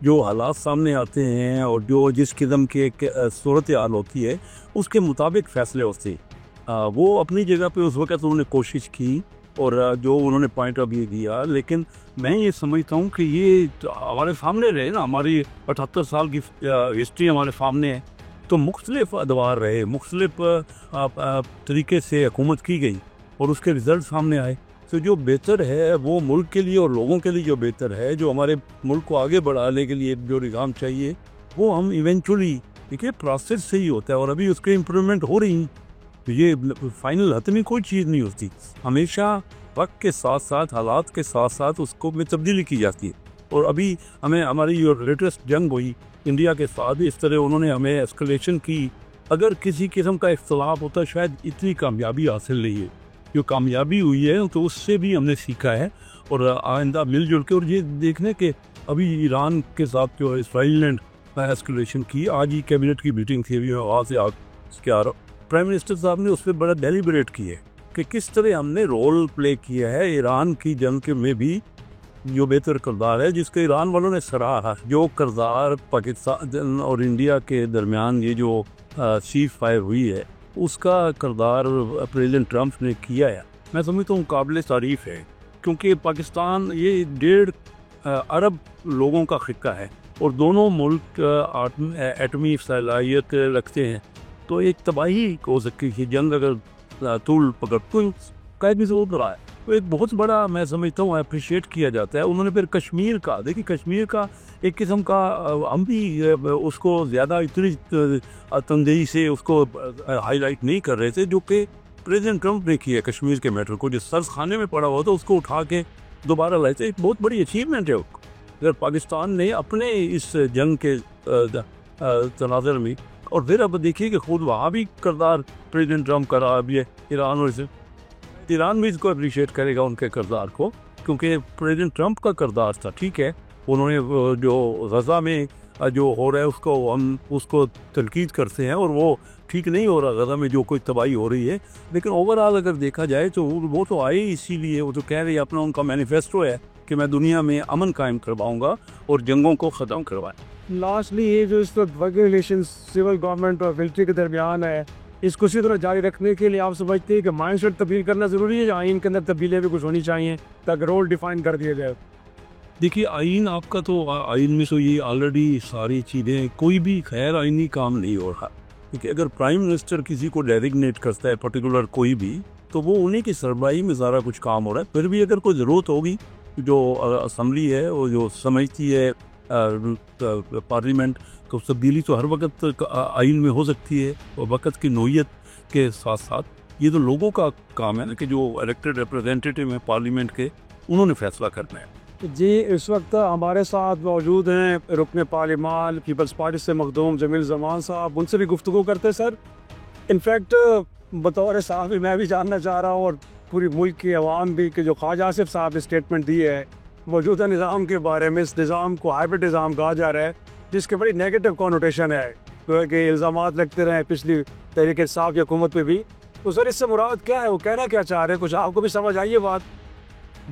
جو حالات سامنے آتے ہیں اور جو جس قسم کی ایک صورت حال ہوتی ہے اس کے مطابق فیصلے ہوتے ہیں۔ وہ اپنی جگہ پہ اس وقت انہوں نے کوشش کی اور جو انہوں نے پوائنٹ آف ویو دیا، لیکن میں یہ سمجھتا ہوں کہ یہ ہمارے سامنے رہے نا، ہماری 78 سال کی ہسٹری ہمارے سامنے ہے، تو مختلف ادوار رہے، مختلف طریقے سے حکومت کی گئی اور اس کے رزلٹ سامنے آئے۔ تو جو بہتر ہے وہ ملک کے لیے اور لوگوں کے لیے جو بہتر ہے، جو ہمارے ملک کو آگے بڑھانے کے لیے جو نظام چاہیے، وہ ہم ایونچولی دیکھیے پروسیس سے ہی ہوتا ہے، اور ابھی اس کے امپرومنٹ ہو رہی ہیں۔ تو یہ فائنل حتمی کوئی چیز نہیں ہوتی، ہمیشہ وقت کے ساتھ ساتھ، حالات کے ساتھ ساتھ اس کو میں تبدیلی کی جاتی ہے۔ اور ابھی ہمیں ہماری جو لیٹسٹ جنگ ہوئی انڈیا کے ساتھ، اس طرح انہوں نے ہمیں ایسکلیشن کی، اگر کسی قسم کا اختلاف ہوتا شاید اتنی کامیابی حاصل نہیں ہے۔ جو کامیابی ہوئی ہے تو اس سے بھی ہم نے سیکھا ہے، اور آئندہ مل جل کے، اور یہ دیکھنے کہ ابھی ایران کے ساتھ جو اسرائیل نے ایسکلیشن کی، آج ہی کیبنٹ کی میٹنگ تھی، ابھی میں وہاں سے اس کے آ رہا ہوں، پرائم منسٹر صاحب نے اس پہ بڑا ڈیلیبریٹ کی ہے کہ کس طرح ہم نے رول پلے کیا ہے ایران کی جنگ کے میں بھی، جو بہتر کردار ہے جس کا ایران والوں نے سراہا، جو کردار پاکستان اور انڈیا کے درمیان یہ جو سیز فائر ہوئی ہے، اس کا کردار پریزیڈنٹ ٹرمپ نے کیا ہے، میں سمجھتا ہوں قابل تعریف ہے، کیونکہ پاکستان یہ 1.5 ارب لوگوں کا خطہ ہے، اور دونوں ملک ایٹمی صلاحیت رکھتے ہیں، تو ایک تباہی ہو سکتی ہے جنگ اگر طول پکڑ تو قید بھی ضرور رہا ہے، تو ایک بہت بڑا میں سمجھتا ہوں اپریشیٹ کیا جاتا ہے۔ انہوں نے پھر کشمیر کا، دیکھیے کشمیر کا ایک قسم کا، ہم بھی اس کو زیادہ اتنی تندہی سے اس کو ہائی لائٹ نہیں کر رہے تھے، جو کہ پریزیڈنٹ ٹرمپ نے کیا کشمیر کے میٹر کو، جو سرخ خانے میں پڑا ہوا تھا اس کو اٹھا کے دوبارہ لائے تھے، ایک بہت بڑی اچیومنٹ ہے۔ اگر پاکستان نے اپنے اس جنگ کے تناظر میں، اور پھر اب دیکھیے کہ خود وہاں بھی کردار پریزیڈنٹ ٹرمپ کا رہا بھی ہے، ایران بھی اس کو اپریشیٹ کرے گا ان کے کردار کو، کیونکہ پریزیڈنٹ ٹرمپ کا کردار تھا، ٹھیک ہے انہوں نے جو غزہ میں جو ہو رہا ہے اس کو ہم اس کو تنقید کرتے ہیں، اور وہ ٹھیک نہیں ہو رہا غزہ میں جو کوئی تباہی ہو رہی ہے، لیکن اوور آل اگر دیکھا جائے تو وہ تو آئے اسی لیے، وہ تو کہہ رہے ہیں، اپنا ان کا مینیفیسٹو ہے کہ میں دنیا میں امن قائم کرواؤں گا اور جنگوں کو ختم کروائیں۔ لاسٹلی یہ جو اس وقت ورکنگ ریلیشن سول گورنمنٹ اور ملٹری کے درمیان ہے، اس کو اسی طرح جاری رکھنے کے لیے آپ سمجھتے ہیں کہ مائنڈ سیٹ تبدیل کرنا ضروری ہے، یا آئین کے اندر تبدیلیاں بھی کچھ ہونی چاہیے تاکہ رول ڈیفائن کر دیا جائے؟ دیکھیے آئین آپ کا، تو آئین میں تو یہ آلریڈی ساری چیزیں، کوئی بھی خیر آئینی کام نہیں ہو رہا، کیونکہ اگر پرائم منسٹر کسی کو ڈیزگنیٹ کرتا ہے پرٹیکولر کوئی بھی، تو وہ انہیں کی سربراہی میں سارا کچھ کام ہو رہا ہے۔ پھر بھی اگر کوئی ضرورت ہوگی، جو اسمبلی ہے وہ جو سمجھتی ہے پارلیمنٹ، تو تبدیلی تو ہر وقت آئین میں ہو سکتی ہے، اور وقت کی نوعیت کے ساتھ ساتھ یہ تو لوگوں کا کام ہے نا، کہ جو الیکٹڈ ریپرزینٹیٹیو ہیں پارلیمنٹ کے، انہوں نے فیصلہ کرنا ہے۔ جی، اس وقت ہمارے ساتھ موجود ہیں رکن پارلیمان پیپلز پارٹی سے مخدوم جمیل زمان صاحب، ان سے بھی گفتگو کرتے سر۔ انفیکٹ بطور صحافی میں بھی جاننا چاہ رہا ہوں، اور پوری ملک کی عوام بھی، کہ جو خواجہ آصف صاحب نے اسٹیٹمنٹ دی ہے موجودہ نظام کے بارے میں، اس نظام کو ہائبرڈ نظام کہا جا رہا ہے، جس کے بڑی نیگیٹو کونوٹیشن ہے، کہ الزامات لگتے رہے پچھلی تحریک انصاف کی حکومت پہ بھی، تو سر اس سے مراد کیا ہے؟ وہ کہنا کیا چاہ رہے ہیں؟ کچھ آپ کو بھی سمجھ آئیے بات؟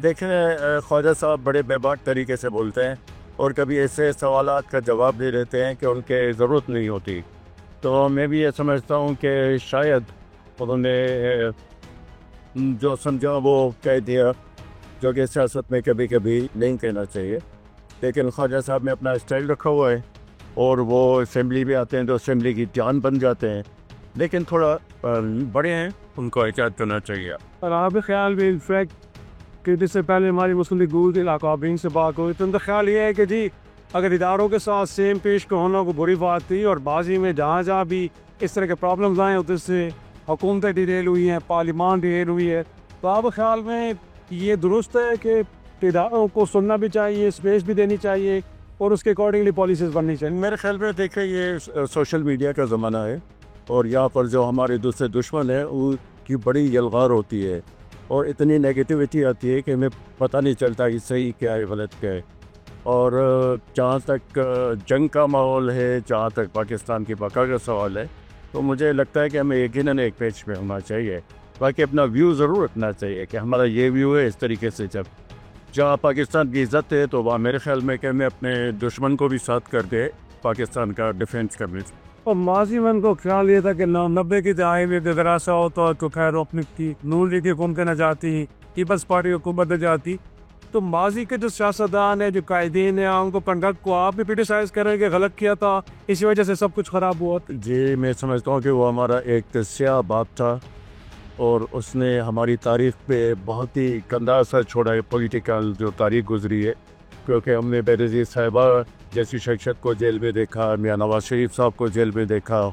دیکھیں، خواجہ صاحب بڑے بے باک طریقے سے بولتے ہیں، اور کبھی ایسے سوالات کا جواب دے دیتے ہیں کہ ان کے ضرورت نہیں ہوتی، تو میں بھی یہ سمجھتا ہوں کہ شاید انہوں نے جو سمجھا وہ کہہ دیا، جو کہ سیاست میں کبھی کبھی نہیں کہنا چاہیے، لیکن خواجہ صاحب نے اپنا اسٹائل رکھا ہوا ہے، اور وہ اسمبلی بھی آتے ہیں تو اسمبلی کی جان بن جاتے ہیں، لیکن تھوڑا بڑے ہیں، ان کو احتیاط کرنا چاہیے۔ اور آپ کے خیال میں انفیکٹ کہ جس سے پہلے ہماری مسلم لیگ گود علاقابین سے بات ہوئی، تو ان کا خیال یہ ہے کہ جی اگر اداروں کے ساتھ سیم پیش کا ہونا کو بری بات تھی، اور بازی میں جہاں جہاں بھی اس طرح کے پرابلمز آئے ادھر سے حکومتیں ڈیریل ہوئی ہیں، پارلیمان ڈیریل ہوئی ہے، تو آپ کے خیال میں یہ درست ہے کہ اداروں کو سننا بھی چاہیے، اسپیس بھی دینی چاہیے، اور اس کے اکارڈنگلی پالیسیز بننی چاہیے؟ میرے خیال میں دیکھیں، یہ سوشل میڈیا کا زمانہ ہے، اور یہاں پر جو ہمارے دوسرے دشمن ہیں ان کی بڑی یلغار ہوتی ہے، اور اتنی نیگیٹیوٹی آتی ہے کہ ہمیں پتہ نہیں چلتا کہ صحیح کیا ہے غلط کیا ہے، اور جہاں تک جنگ کا ماحول ہے، جہاں تک پاکستان کی بقا کا سوال ہے، تو مجھے لگتا ہے کہ ہمیں یقیناً ایک پیج پہ ہونا چاہیے، باقی اپنا ویو ضرور رکھنا چاہیے کہ ہمارا یہ ویو ہے، اس طریقے سے جب جہاں پاکستان کی عزت ہے تو وہاں میرے خیال میں کہ میں اپنے دشمن کو بھی ساتھ کر کے پاکستان کا ڈیفینس کرنے سے. اور ماضی میں ان کو خیال یہ تھا کہ 90 کی دہائی میں اگر ایسا ہوتا تو خیر اپنی کی نون لیگ کی حکومتیں نہ جاتی, پیپلز پارٹی حکومت نہ جاتی. تو ماضی کے جو سیاستدان ہیں, جو قائدین ہیں, ان کو کنڈکٹ کو آپ بھی کرٹیسائز کریں کہ غلط کیا تھا, اسی وجہ سے سب کچھ خراب ہوا. جی میں سمجھتا ہوں کہ وہ ہمارا ایک سیاہ باپ تھا اور اس نے ہماری تاریخ پہ بہت ہی گندا اثر چھوڑا ہے, پولیٹیکل جو تاریخ گزری ہے, کیونکہ ہم نے بینظیر صاحبہ جیسی شخصیت کو جیل میں دیکھا, میاں نواز شریف صاحب کو جیل میں دیکھا.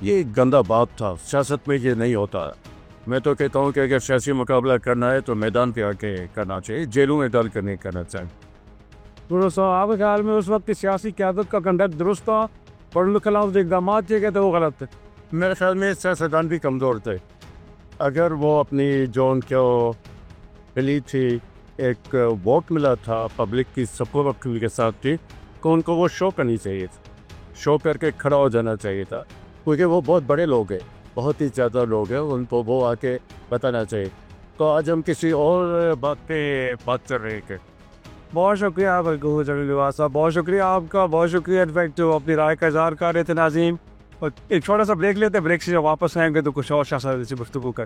یہ ایک گندا باپ تھا, سیاست میں یہ نہیں ہوتا. میں تو کہتا ہوں کہ اگر سیاسی مقابلہ کرنا ہے تو میدان پہ آ کے کرنا چاہیے, جیلوں میں ڈال کر نہیں کرنا چاہیے. آپ کے خیال میں اس وقت کی سیاسی قیادت کا کنڈکٹ درست تھا, پڑھ لکھ خلاف اقدامات جو کہتے وہ غلط تھے؟ میرے خیال میں سیاستدان بھی کمزور تھے. اگر وہ اپنی جو ان کو ملی تھی, ایک ووٹ ملا تھا پبلک کی سپورٹ کے ساتھ تھی, تو ان کو وہ شو کرنی چاہیے تھا, شو کر کے کھڑا ہو جانا چاہیے تھا, کیونکہ وہ بہت بڑے لوگ ہیں, بہت ہی زیادہ لوگ ہیں, ان کو وہ آ کے بتانا چاہیے. تو آج ہم کسی اور بات پہ بات کر رہے ہیں. بہت شکریہ آپ صاحب, بہت شکریہ آپ کا, بہت شکریہ انفیکٹ جو اپنی رائے کا اظہار کر رہے تھے ناظرین. اور ایک چھوٹا سا بریک لیتے ہیں, بریک سے جب واپس آئیں گے تو کچھ اور سے گفتگو کر.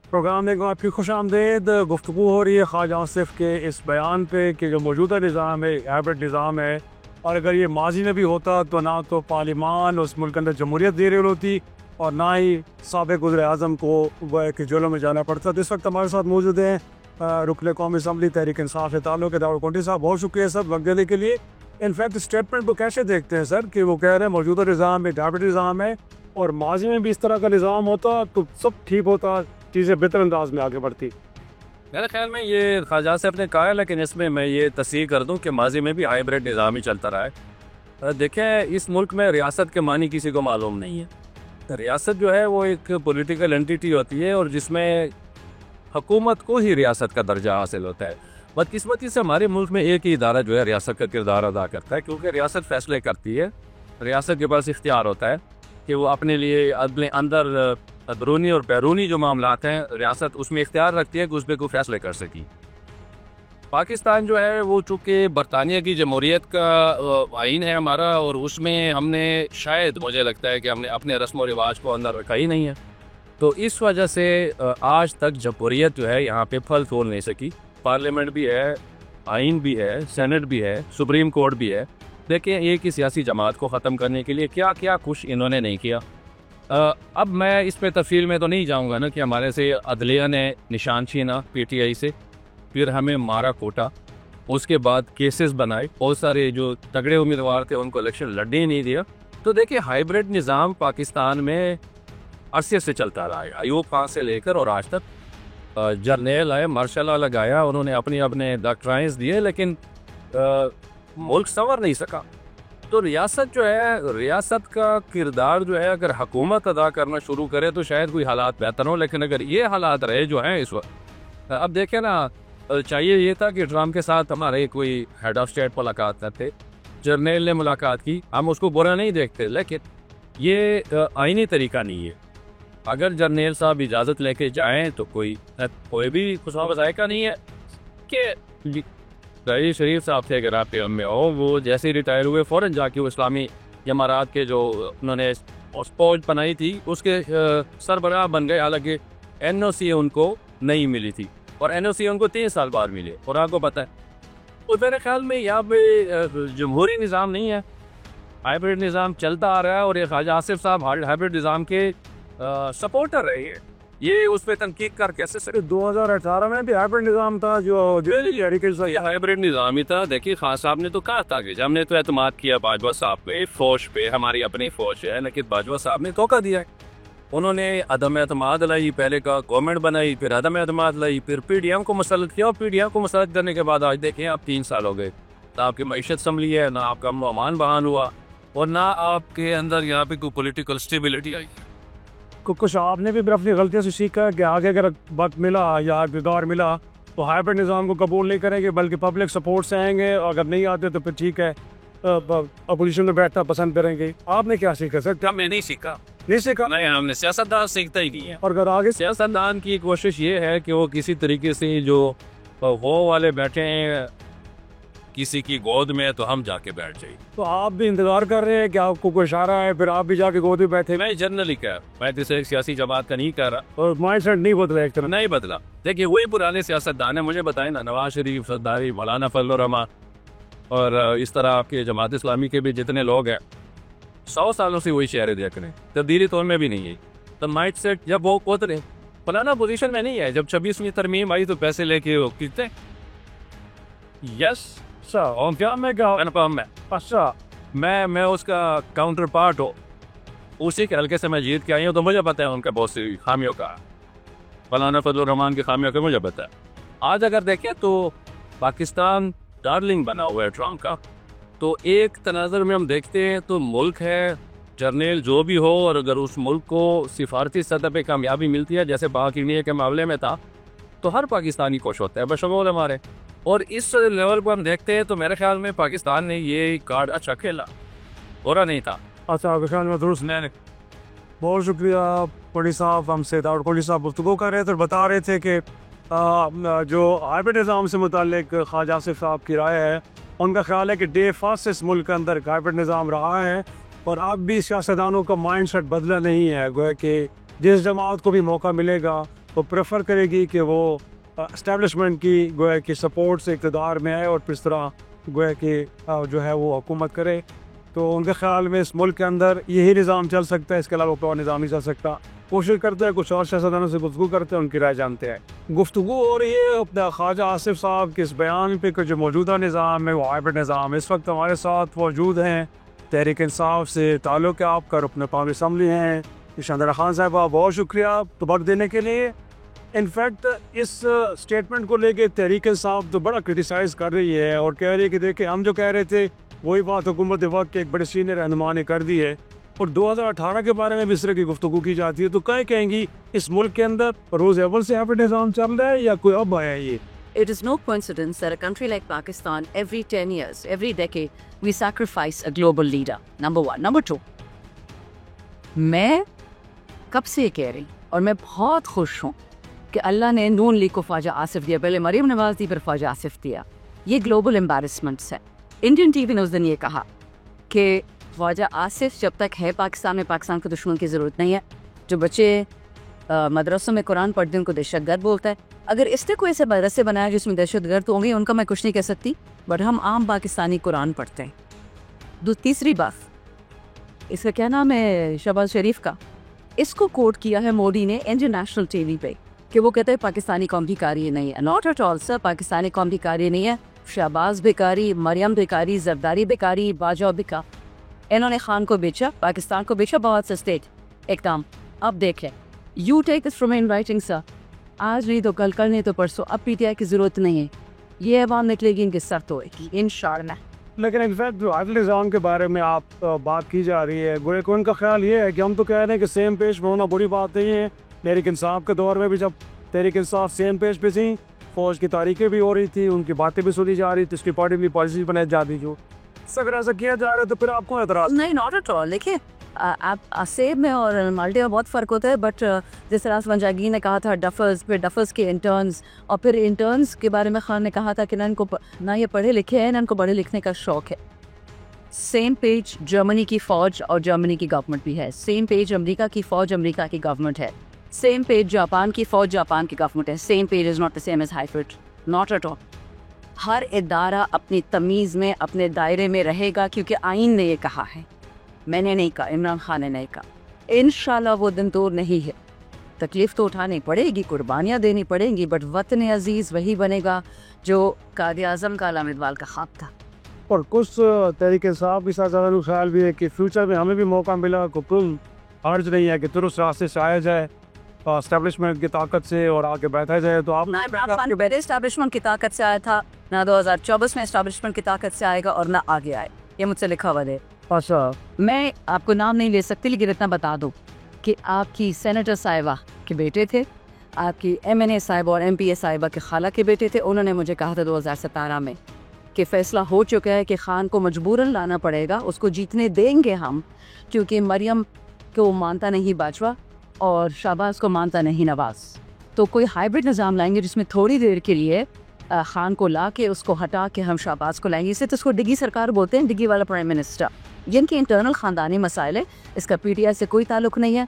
پروگرام میں آپ کی خوش آمدید. گفتگو ہو رہی ہے خواجہ آصف کے اس بیان پہ کہ جو موجودہ نظام ہے ہائبرڈ نظام ہے, اور اگر یہ ماضی میں بھی ہوتا تو نہ تو پارلیمان اس ملک کے اندر جمہوریت دے رہی ہوتی اور نہ ہی سابق وزیر اعظم کو وہ ایک جیلوں میں جانا پڑتا. تو اس وقت ہمارے ساتھ موجود ہیں رکن قومی اسمبلی تحریک انصاف سے تعلق ہے داورکنڈی صاحب. بہت شکریہ سر وقت دینے کے لیے. انفیکٹ اسٹیٹمنٹ کو کیسے دیکھتے ہیں سر کہ وہ کہہ رہے ہیں موجودہ نظام ایک ہائبرڈ نظام ہے اور ماضی میں بھی اس طرح کا نظام ہوتا تو سب ٹھیک ہوتا, چیزیں بہتر انداز میں آگے بڑھتی؟ میرے خیال میں یہ خواجہ صاحب نے کہا ہے, لیکن اس میں یہ تصحیح کر دوں کہ ماضی میں بھی ہائبرڈ نظام ہی چلتا رہا ہے. دیکھیں اس ملک میں ریاست کے معنی کسی کو معلوم نہیں ہے. ریاست جو ہے وہ ایک پولیٹیکل انٹیٹی ہوتی ہے اور جس میں حکومت کو ہی ریاست کا درجہ حاصل ہوتا ہے. بدقسمتی سے ہمارے ملک میں ایک ہی ادارہ جو ہے ریاست کا کردار ادا کرتا ہے, کیونکہ ریاست فیصلے کرتی ہے, ریاست کے پاس اختیار ہوتا ہے کہ وہ اپنے لیے اپنے اندر اندرونی اور بیرونی جو معاملات ہیں ریاست اس میں اختیار رکھتی ہے کہ اس پہ کوئی فیصلے کر سکی. پاکستان جو ہے وہ چونکہ برطانیہ کی جمہوریت کا آئین ہے ہمارا, اور اس میں ہم نے شاید مجھے لگتا ہے کہ ہم نے اپنے رسم و رواج کو اندر رکھا ہی نہیں ہے, تو اس وجہ سے آج تک جمہوریت جو ہے یہاں پہ پھل پھول نہیں سکی. پارلیمنٹ بھی ہے, آئین بھی ہے, سینٹ بھی ہے, سپریم کورٹ بھی ہے. دیکھیں ایک ہی سیاسی جماعت کو ختم کرنے کے لیے کیا کیا کچھ انہوں نے نہیں کیا. اب میں اس پہ تفصیل میں تو نہیں جاؤں گا نا کہ ہمارے سے عدلیہ نے نشان چھینا پی ٹی آئی سے, پھر ہمیں مارا کوٹا, اس کے بعد کیسز بنائے, بہت سارے جو تگڑے امیدوار تھے ان کو الیکشن لڑنے ہی نہیں دیا. تو دیکھیں ہائبرڈ نظام پاکستان میں عرصے سے چلتا رہا ہے, ایوب خان سے لے کر اور آج تک. جرنیل آئے, مارشل لا لگایا, انہوں نے اپنے ڈاکٹرائنز دیے, لیکن ملک سنور نہیں سکا. تو ریاست جو ہے, ریاست کا کردار جو ہے اگر حکومت ادا کرنا شروع کرے تو شاید کوئی حالات بہتر ہوں, لیکن اگر یہ حالات رہے جو ہیں اس وقت, اب دیکھیں نا, چاہیے یہ تھا کہ ٹرمپ کے ساتھ ہمارے کوئی ہیڈ آف اسٹیٹ ملاقات کرتے, جرنیل نے ملاقات کی, ہم اس کو برا نہیں دیکھتے, لیکن یہ آئینی طریقہ نہیں ہے. اگر جرنیل صاحب اجازت لے کے جائیں تو کوئی بھی خصوصا ذائقہ نہیں ہے کہ رئیس شریف صاحب تھے اگر آپ کے میں ہو, وہ جیسے ہی ریٹائر ہوئے فوراً جا کے وہ اسلامی جماعت کے جو انہوں نے فوج بنائی تھی اس کے سربراہ بن گئے, حالانکہ این او سی ان کو نہیں ملی تھی, اور این او سی ان کو 3 سال بعد ملے, اور آپ کو پتہ ہے. اور میرے خیال میں یہاں پہ جمہوری نظام نہیں ہے, ہائبرڈ نظام چلتا آ رہا ہے, اور یہ خواجہ آصف صاحب ہائبرڈ نظام کے سپورٹر رہے ہیں. یہ اس پہ تنقید کر کیسے سکتے؟ 2018 میں بھی ہائبرڈ نظام تھا جو ہائبرڈ نظام ہی تھا. دیکھیے خان صاحب نے تو کہا تھا کہ ہم نے تو اعتماد کیا باجوہ صاحب پہ, فوج پہ, ہماری اپنی فوج ہے, لیکن باجوہ صاحب نے دھوکہ دیا ہے. انہوں نے عدم اعتماد لائی, پہلے کا گورنمنٹ بنائی, پھر عدم اعتماد لائی, پھر پی ڈی ایم کو مسلط کیا, اور پی ڈی ایم کو مسلط کرنے کے بعد آج دیکھیں آپ 3 سال ہو گئے, نہ آپ کی معیشت سنبھلی ہے, نہ آپ کا امن و امان بحال ہوا, اور نہ آپ کے اندر یہاں پہ کوئی پولیٹیکل اسٹیبلٹی آئی. کچھ آپ نے بھی اپنی غلطیوں سے سیکھا کہ آگے اگر وقت ملا یا اقتدار ملا تو ہائبرڈ نظام کو قبول نہیں کریں گے, بلکہ پبلک سپورٹ سے آئیں گے, اور اگر نہیں آتے تو پھر ٹھیک ہے اپوزیشن میں بیٹھنا پسند کریں گے. آپ نے کیا سیکھا سر؟ میں نہیں سیکھا, نہیں سیکھا نہیں ہم نے سیاستدان سیکھتا ہی نہیں ہے. اور اگر آگے سیاستدان کی کوشش یہ ہے کہ وہ کسی طریقے سے جو وہ والے بیٹھے ہیں کسی کی گود میں تو ہم جا کے بیٹھ جائیں. تو آپ بھی انتظار کر رہے ہیں کہ آپ کو کوئی اشارہ ہے پھر آپ بھی جا کے گود میں بیٹھے میں جنرلی کہہ میں کسی ایک سیاسی جماعت کا نہیں کہہ رہا, اور مائنڈ سیٹ نہیں بدلا ایک طرح. نہیں بدلا. دیکھیے وہی پرانے سیاستدان ہیں, مجھے بتائیں نا, نواز شریف, زرداری, مولانا فضل الرحمان اور اس طرح آپ کے جماعت اسلامی کے بھی جتنے لوگ ہیں 100 سالوں سے وہی چہرے دیکھ رہے ہیں, تبدیلی تو ان میں بھی نہیں ہے. تو مائنڈ سیٹ جب وہ اترے فلانا پوزیشن میں نہیں ہے, جب 26ویں ترمیم آئی تو پیسے لے کے وہ کتنے یس اور کیا میں کہا میں اچھا میں اس کا کاؤنٹر پارٹ ہوں, اسی کے حلقے سے میں جیت کے آئی ہوں, تو مجھے پتہ ہے ان کے بہت سی خامیوں کا, مولانا فضل الرحمان کی خامیوں کا مجھے پتہ ہے. آج اگر دیکھیں تو پاکستان ڈارلنگ بنا ہوا ہے ٹرمپ کا, تو ایک تناظر میں ہم دیکھتے ہیں تو ملک ہے جرنیل جو بھی ہو, اور اگر اس ملک کو سفارتی سطح پہ کامیابی ملتی ہے جیسے پاکستان کے معاملے میں تھا, تو ہر پاکستانی خوش ہوتا ہے بشمول ہمارے. اور اس لیول پر ہم دیکھتے ہیں تو میرے خیال میں پاکستان نے یہ کارڈ اچھا کھیلا, برا نہیں تھا. اچھا آپ کے خیال میں درست. میں بہت شکریہ کوہلی صاحب, ہم سے داؤد کوہلی صاحب گفتگو کر رہے تھے اور بتا رہے تھے کہ جو ہائیبرڈ نظام سے متعلق خواجہ آصف صاحب کی رائے ہے, ان کا خیال ہے کہ ڈے فاسٹ اس ملک کے اندر ہائیبرڈ نظام رہا ہے, اور اب بھی سیاستدانوں کا مائنڈ سیٹ بدلا نہیں ہے. گویا کہ جس جماعت کو بھی موقع ملے گا وہ پریفر کرے گی کہ وہ اسٹیبلشمنٹ کی گویا کہ سپورٹ سے اقتدار میں آئے اور پھر طرح گویا کہ جو ہے وہ حکومت کرے. تو ان کے خیال میں اس ملک کے اندر یہی نظام چل سکتا ہے, اس کے علاوہ کوئی اور نظام نہیں چل سکتا. کوشش کرتے ہیں کچھ اور سیاستدانوں سے گفتگو کرتے ہیں, ان کی رائے جانتے ہیں. گفتگو ہو رہی ہے اپنا خواجہ آصف صاحب کے اس بیان پہ کہ جو موجودہ نظام ہے وہ ہائیبرڈ نظام. اس وقت ہمارے ساتھ موجود ہیں تحریک انصاف سے تعلق ہے آپ کا, رکن قومی اسمبلی ہیں شاندارہ خان صاحبہ, بہت شکریہ تو وقت دینے کے لیے. انفیکٹ اس اسٹیٹمنٹ کو لے کے تحریک انصاف تو بڑا کرٹیسائز کر رہی ہے اور کہہ رہی ہے کہ دیکھیں ہم جو کہہ رہے تھے وہی بات حکومت وقت کے ایک بڑے سینئر رہنما نے کر دی ہے, اور 2018 کے بارے میں بھی اس طرح کی گفتگو کی جاتی ہے. تو کہیں گی اس ملک کے اندر روز اول سے ہائیبرڈ نظام چل رہا ہے یا کوئی اب آیا ہے یہ؟ It is no coincidence that a country like Pakistan, every 10 years, every decade, we sacrifice a global leader. Number one. Number two, میں کب سے یہ کہہ رہی اور میں بہت خوش ہوں کہ اللہ نے نون لیگ کو خواجہ آصف دیا, پہلے مریم نواز دی پھر خواجہ آصف دیا. یہ گلوبل امبیرسمنٹس ہے. انڈین ٹی وی نے اس دن یہ کہا کہ خواجہ آصف جب تک ہے پاکستان میں, پاکستان کو دشمن کی ضرورت نہیں ہے. جو بچے مدرسوں میں قرآن پڑھتے ہیں ان کو دہشت گرد بولتا ہے. اگر اس نے کوئی ایسے مدرسے بنایا جس میں دہشت گرد ہوں گے, ان کا میں کچھ نہیں کہہ سکتی, بٹ ہم عام پاکستانی قرآن پڑھتے ہیں. تیسری بات, اس کا کیا نام ہے شہباز شریف کا, اس کو کوٹ کیا ہے مودی نے انٹرنیشنل ٹی وی پہ کہ وہ کہتے ہیں پاکستانی قوم کی کاری نہیں ہے. ناٹ ایٹ آل سر, پاکستانی قوم کی کاری نہیں ہے. شہباز بیکاری, مریم بیکاری, زرداری بیکاری, باجوہ بکا. انہوں نے خان کو بیچا, پاکستان کو بیچا, بہت سے اسٹیٹ اقدام. اب دیکھ لیں, you take this from in writing sir. آج نہیں تو کل, کل نہیں تو پرسوں. اب پی ٹی آئی کی ضرورت نہیں ہے, یہ عوام نکلے گی ان کے سر تو انشاءاللہ. لیکن انفیکٹ جو ہائیبرڈ نظام کے بارے میں آپ بات کی جا رہی ہے, گویا کہ ان کا خیال یہ ہے کہ ہم تو کہہ رہے ہیں کہ سیم پیج میں ہونا بری بات نہیں ہے. تحریک انصاف کے دور میں بھی جب تحریک انصاف سیم پیج پہ تھیں, فوج کی تاریخیں بھی ہو رہی تھی, ان کی باتیں بھی سنی جا رہی تھی, اس کی پارٹی بھی پالیسی بنائی جاتی تھی. اگر ایسا کیا جا رہا ہے تو پھر آپ کو اعتراض نہیں؟ Not at all. دیکھیے آپ سیب میں اور مالٹے میں بہت فرق ہوتا ہے, بٹ جس طرح سمنجاگی نے کہا تھا ڈفرز, پھر ڈفرز کے انٹرنز, اور پھر انٹرنز کے بارے میں خان نے کہا تھا کہ نہ ان کو نہ یہ پڑھے لکھے ہیں نہ ان کو پڑھے لکھنے کا شوق ہے. سیم پیج جرمنی کی فوج اور جرمنی کی گورنمنٹ بھی ہے. سیم پیج امریکہ کی فوج امریکہ کی گورنمنٹ ہے. سیم پیج جاپان کی فوج جاپان کی گورنمنٹ ہے. Same page is not the same as hybrid, not at all. ہر ادارہ اپنی تمیز میں اپنے دائرے میں رہے گا, کیونکہ آئین نے یہ کہا ہے, میں نے نہیں کہا, عمران خان نے نہیں کہا. انشاءاللہ وہ دن دور نہیں ہے. تکلیف تو اٹھانی پڑے گی, قربانیاں دینی پڑیں گی, بٹ وطن عزیز وہی بنے گا جو قائد اعظم کا علامہ اقبال کا خواب تھا. اور کچھ تحریک انصاف کے ساتھ زیادہ خیال بھی ہے کہ فیوچر میں ہمیں بھی موقع ملا, کوئی حرج نہیں ہے کہ درست راستے سے آیا جائے اسٹیبلشمنٹ کی طاقت سے اور آگے بیٹھا جائے. تو آپ نہ عمران خان پہلے اسٹیبلشمنٹ کی طاقت سے آیا تھا, نہ 2024 میں اسٹیبلشمنٹ کی طاقت سے آئے گا, اور نہ آگے آئے. یہ مجھ سے لکھا ہوا ہے. اچھا, میں آپ کو نام نہیں لے سکتی, لیکن اتنا بتا دو کہ آپ کی سینیٹر صاحبہ کے بیٹے تھے, آپ کی ایم این اے صاحبہ اور ایم پی اے صاحبہ کے خالہ کے بیٹے تھے. انہوں نے مجھے کہا تھا 2017 میں کہ فیصلہ ہو چکا ہے کہ خان کو مجبوراً لانا پڑے گا, اس کو جیتنے دیں گے ہم, کیونکہ مریم کہ وہ مانتا نہیں باجوہ اور شہباز کو مانتا نہیں نواز. تو کوئی ہائیبرڈ نظام لائیں گے جس میں تھوڑی دیر کے لیے خان کو لا کے اس کو ہٹا کے ہم شہباز کو لائیں گے. اسے تو اس کو ڈگی سرکار بولتے ہیں, ڈگی والا پرائم منسٹر. جن کے انٹرنل خاندانی مسائل ہے, اس کا پی ٹی آئی سے کوئی تعلق نہیں ہے.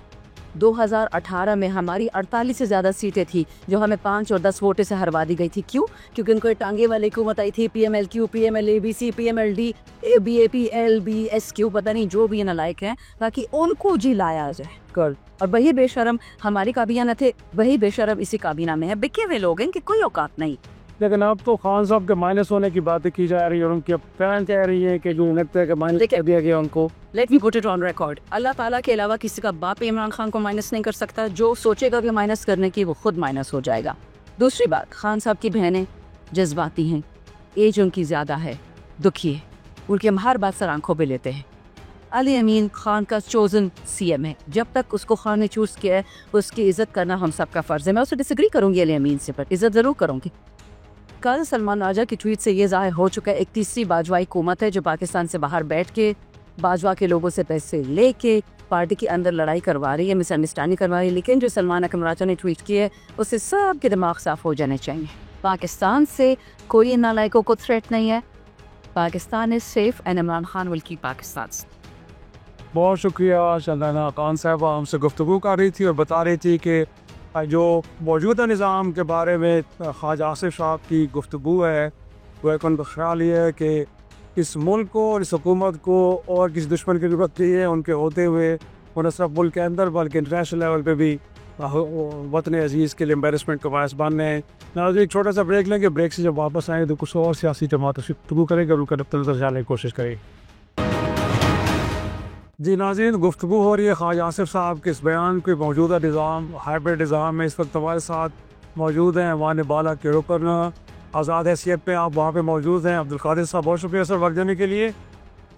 2018 میں ہماری 48 سے زیادہ سیٹیں تھیں جو ہمیں 5 اور 10 ووٹیں سے ہروا دی گئی تھی. کیوں؟ کیونکہ ان کو ٹانگے والی حکومت آئی تھی, P M L Q, P M L A B C, P M L D, A B A P L B S Q, پتہ نہیں جو بھی نالائق ہیں, تاکہ ان کو جی لایا جائے کر. اور وہی بے شرم ہماری کابینہ تھے, وہی بے شرم اسی کابینہ میں ہے. بکے ہوئے لوگ ہیں کہ کوئی اوقات نہیں. لیکن اب تو خان صاحب کے مائنس ہونے کی باتیں کی جا رہی ہیں اور ان کی فین کہہ رہی ہیں کہ جو لگتا ہے کہ مائنس کر دیا گیا ان کو. Let me put it on record. اللہ تعالیٰ کے علاوہ کسی کا باپ عمران خان کو مائنس نہیں کر سکتا. جو سوچے گا کہ مائنس کرنے کی وہ خود مائنس ہو جائے گا. دوسری بات, خان صاحب کی بہنیں جذباتی ہیں, ایج ان کی زیادہ ہے, دکھی ہے, ان کی ہم ہر بات سر آنکھوں پہ لیتے ہیں. علی امین خان کا چوزن سی ایم ہے. جب تک اس کو خان نے چوز کیا ہے اس کی عزت کرنا ہم سب کا فرض ہے. میں اسے ڈس ایگری کروں گی علی امین سے, پر عزت ضرور کروں گی. کل سلمان راجہ کی ٹویٹ سے یہ ظاہر ہو چکا ہے ایک تیسری باجوائی حکومت ہے جو پاکستان سے باہر بیٹھ کے باجوا کے لوگوں سے پیسے لے کے پارٹی کے اندر لڑائی کروا رہی ہے, مس انڈرسٹینڈنگ کروا رہی ہے. لیکن جو سلمان اکرم راجہ نے ٹویٹ کیا ہے اس سے سب کے دماغ صاف ہو جانے چاہیے. پاکستان سے کوئی نالائقوں کو تھریٹ نہیں ہے. Pakistan is safe and Imran Khan will keep Pakistan. بہت شکریہ شندانہ خان صاحبہ ہم سے گفتگو کر رہی تھی اور بتا رہی تھی کہ جو موجودہ نظام کے بارے میں خواجہ آصف صاحب کی گفتگو ہے وہ ایک ان کا خیال یہ ہے کہ اس ملک کو اور اس حکومت کو اور کسی دشمن کی ضرورت نہیں ہے. ان کے ہوتے ہوئے وہ نہ صرف ملک کے اندر بلکہ انٹرنیشنل لیول پہ بھی وطن عزیز کے لیے امبیرسمنٹ کا باعث بن رہے ہیں. ناظرین ایک چھوٹا سا بریک لیں گے, بریک سے جب واپس آئیں تو کچھ اور سیاسی جماعت سے گفتگو کریں گے اور ان کا نقطہ نظر جاننے کی کوشش کریں. جی ناظرین, گفتگو ہو رہی ہے خواجہ آصف صاحب کے اس بیان کے موجودہ نظام ہائیبرڈ نظام میں. اس وقت ہمارے ساتھ موجود ہیں ایوان بالا کے رکن آزاد حیثیت پہ, آپ وہاں پہ موجود ہیں. عبدالقادر صاحب بہت شکریہ سر وقت دینے کے لیے.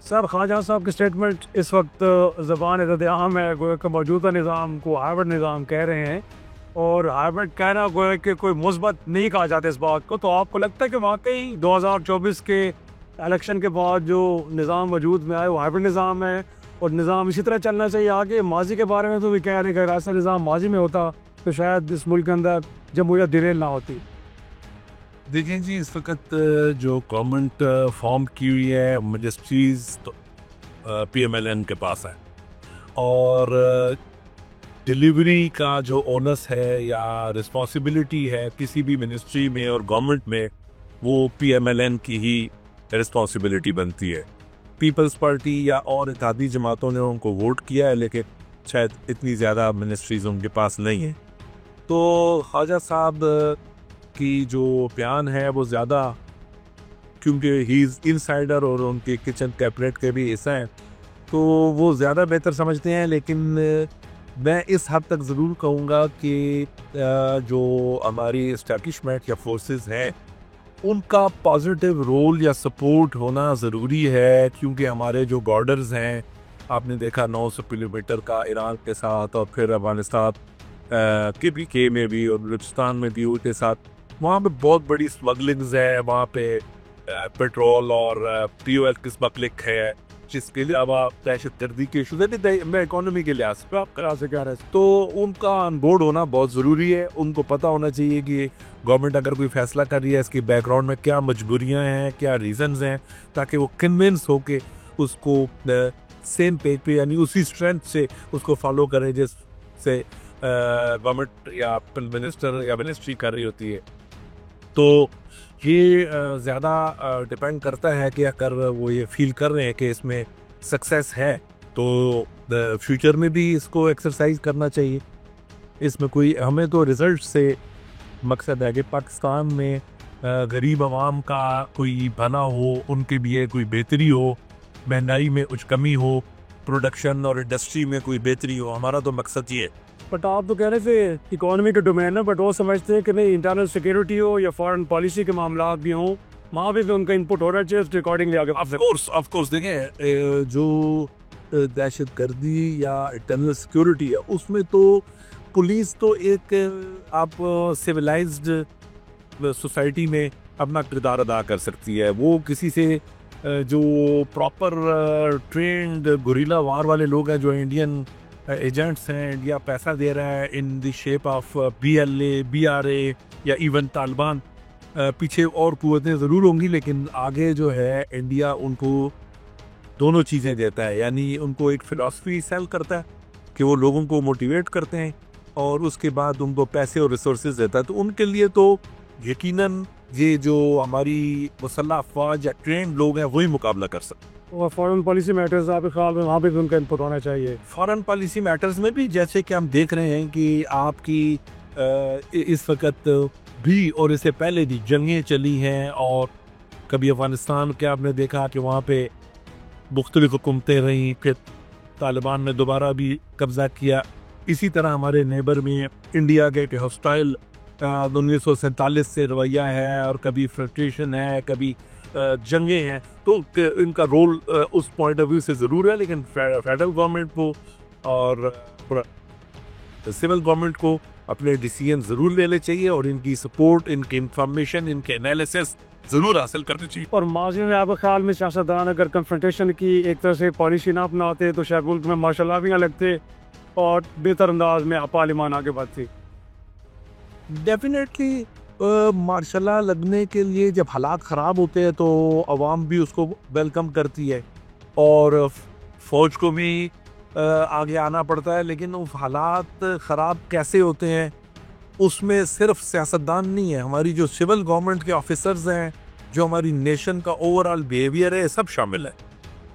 سر خواجہ صاحب کی اسٹیٹمنٹ اس وقت زبان رد عام ہے, گویا کہ موجودہ نظام کو ہائیبرڈ نظام کہہ رہے ہیں اور ہائیبرڈ کہنا گویا کہ کوئی مثبت نہیں کہا جاتا اس بات کو. تو آپ کو لگتا ہے کہ واقعی 2024 کے الیکشن کے بعد جو نظام وجود میں آئے وہ ہائیبرڈ نظام ہے اور نظام اسی طرح چلنا چاہیے آگے؟ ماضی کے بارے میں تو بھی کہہ رہے ہیں کہ ایسا نظام ماضی میں ہوتا تو شاید اس ملک کے اندر جمہوریت ڈیریل نہ ہوتی. دیکھیں جی, اس وقت جو گورنمنٹ فارم کی ہوئی ہے ministries P M L N کے پاس ہے اور ڈیلیوری کا جو اونس ہے یا رسپانسبلٹی ہے کسی بھی منسٹری میں اور گورنمنٹ میں وہ پی ایم ایل این کی ہی رسپانسبلٹی بنتی ہے. پیپلز پارٹی یا اور اتحادی جماعتوں نے ان کو ووٹ کیا ہے لیکن شاید اتنی زیادہ منسٹریز ان کے پاس نہیں ہیں. تو خواجہ صاحب کی جو بیان ہے وہ زیادہ, کیونکہ ہی از انسائڈر اور ان کے کچن کیبنٹ کے بھی حصہ ہیں تو وہ زیادہ بہتر سمجھتے ہیں. لیکن میں اس حد تک ضرور کہوں گا کہ جو ہماری اسٹیبلشمنٹ یا فورسز ہیں ان کا پازیٹیو رول یا سپورٹ ہونا ضروری ہے, کیونکہ ہمارے جو بارڈرز ہیں آپ نے دیکھا 900 کلومیٹر کا ایران کے ساتھ اور پھر افغانستان کے میں بھی اور بلوچستان میں بھی ان کے ساتھ, وہاں پہ بہت بڑی اسمگلنگز ہے. وہاں پہ پیٹرول اور پی او ایل کی اسمگلنگ ہے جس کے علاوہ دہشت گردی کے ایشوز ہے. میں اکانومی کے لحاظ پہ آپ سے کہہ رہے ہیں تو ان کا آن بورڈ ہونا بہت ضروری ہے. ان کو پتہ ہونا چاہیے کہ گورنمنٹ اگر کوئی فیصلہ کر رہی ہے اس کی بیک گراؤنڈ میں کیا مجبوریاں ہیں, کیا ریزنز ہیں, تاکہ وہ کنونس ہو کے اس کو سیم پیج پہ یعنی اسی اسٹرینتھ سے اس کو فالو کریں جس سے گورنمنٹ یا منسٹر یا منسٹری کر رہی ہوتی ہے. تو یہ زیادہ ڈپینڈ کرتا ہے کہ اگر وہ یہ فیل کر رہے ہیں کہ اس میں سکسیس ہے تو فیوچر میں بھی اس کو ایکسرسائز کرنا چاہیے. اس میں کوئی ہمیں تو رزلٹ سے مقصد ہے کہ پاکستان میں غریب عوام کا کوئی بھلا ہو, ان کے لیے کوئی بہتری ہو, مہنگائی میں کچھ کمی ہو, پروڈکشن اور انڈسٹری میں کوئی بہتری ہو. ہمارا تو مقصد یہ ہے. بٹ آپ تو کہہ رہے تھے اکانومی کے ڈومین ہے, بٹ وہ سمجھتے ہیں کہ نہیں انٹرنل سیکیورٹی ہو یا فارن پالیسی کے معاملات بھی ہوں, وہاں پہ بھی ان کا انپٹ ہو رہا ہے اس اکارڈنگلی آگے. آف کورس دیکھیں جو دہشت گردی یا انٹرنل سیکیورٹی ہے اس میں تو پولیس تو ایک آپ سویلائزڈ سوسائٹی میں اپنا کردار ادا کر سکتی ہے. وہ کسی سے جو پراپر ٹرینڈ گوریلا وار والے لوگ ہیں جو انڈین ایجنٹس ہیں. انڈیا پیسہ دے رہا ہے in the shape of BLA, BRA یا ایون طالبان. پیچھے اور قوتیں ضرور ہوں گی لیکن آگے جو ہے انڈیا ان کو دونوں چیزیں دیتا ہے. یعنی ان کو ایک فلاسفی سیل کرتا ہے کہ وہ لوگوں کو موٹیویٹ کرتے ہیں اور اس کے بعد ان کو پیسے اور ریسورسز دیتا ہے. تو ان کے لیے تو یقیناً یہ جو ہماری مسلح افواج یا ٹرینڈ لوگ ہیں وہی مقابلہ کر سکتے ہیں. اور فارن پالیسی میٹرز آپ کے خیال میں وہاں پہ بھی ان کا انپٹ ہونا چاہیے؟ فارن پالیسی میٹرز میں بھی جیسے کہ ہم دیکھ رہے ہیں کہ آپ کی اس وقت بھی اور اس سے پہلے بھی جنگیں چلی ہیں اور کبھی افغانستان کے آپ نے دیکھا کہ وہاں پہ مختلف حکومتیں رہیں, پھر طالبان نے دوبارہ بھی قبضہ کیا. اسی طرح ہمارے نیبر میں انڈیا کے کہ ہاسٹائل 1947 سے رویہ ہے اور کبھی فرسٹریشن ہے, کبھی جنگیں ہیں. تو ان کا رول اس پوائنٹ آف ویو سے ضرور ہے, لیکن فیڈرل گورنمنٹ کو اور سول گورنمنٹ کو اپنے ڈیسیژن ضرور لینے چاہیے اور ان کی سپورٹ, ان کی انفارمیشن, ان کے انالیسس ضرور حاصل کرنی چاہیے. اور ماضی میں آپ کے خیال میں سیاستدان اگر کنفرنٹیشن کی ایک طرح سے پالیسی نہ اپناتے تو شاید ملک میں مارشل لا بھی نہ لگتے اور بہتر انداز میں پارلیمان آگے بڑھتی؟ ڈیفینیٹلی مارشل لا لگنے کے لیے جب حالات خراب ہوتے ہیں تو عوام بھی اس کو ویلکم کرتی ہے اور فوج کو بھی آگے آنا پڑتا ہے. لیکن وہ حالات خراب کیسے ہوتے ہیں اس میں صرف سیاستدان نہیں ہے, ہماری جو سول گورنمنٹ کے آفیسرز ہیں, جو ہماری نیشن کا اوور آل بیہیویئر ہے, سب شامل ہے.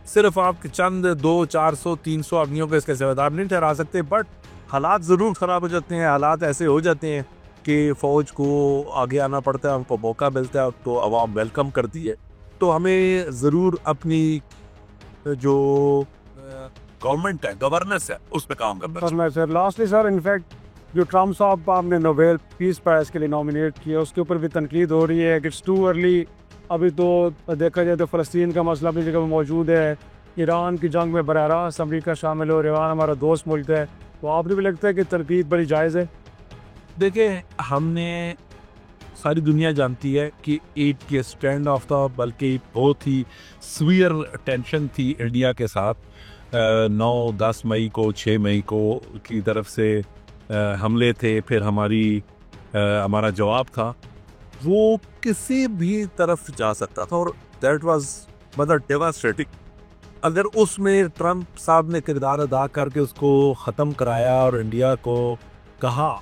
صرف آپ کے چند 200, 400, 300 آدمیوں کو اس کے ذمہ دار نہیں ٹھہرا سکتے, بٹ حالات ضرور خراب ہو جاتے ہیں. حالات ایسے ہو جاتے ہیں کہ فوج کو آگے آنا پڑتا ہے, ان کو موقع ملتا ہے تو عوام ویلکم کرتی ہے. تو ہمیں ضرور اپنی جو گورنمنٹ ہے, گورننس ہے, اس پہ کام کرنا ہے. لاسٹلی سر, انفیکٹ جو ٹرمپ صاحب آپ نے نوبیل پیس پرائز کے لیے نامینیٹ کیا اس کے اوپر بھی تنقید ہو رہی ہے کہ اٹس ٹو ارلی. ابھی تو دیکھا جائے تو فلسطین کا مسئلہ اپنی جگہ میں موجود ہے, ایران کی جنگ میں براہ راست امریکہ شامل ہو, ایران ہمارا دوست ملک ہے. تو آپ نے بھی لگتا ہے کہ تنقید بڑی جائز ہے؟ دیکھیں, ہم نے ساری دنیا جانتی ہے کہ ایٹ کے اسٹینڈ آف تھا, بلکہ بہت ہی سویئر ٹینشن تھی انڈیا کے ساتھ. 9-10 مئی کو 6 مئی کو کی طرف سے حملے تھے, پھر ہمارا جواب تھا. وہ کسی بھی طرف جا سکتا تھا اور دیٹ واز مطلب ڈیواسٹیٹنگ. اگر اس میں ٹرمپ صاحب نے کردار ادا کر کے اس کو ختم کرایا اور انڈیا کو کہا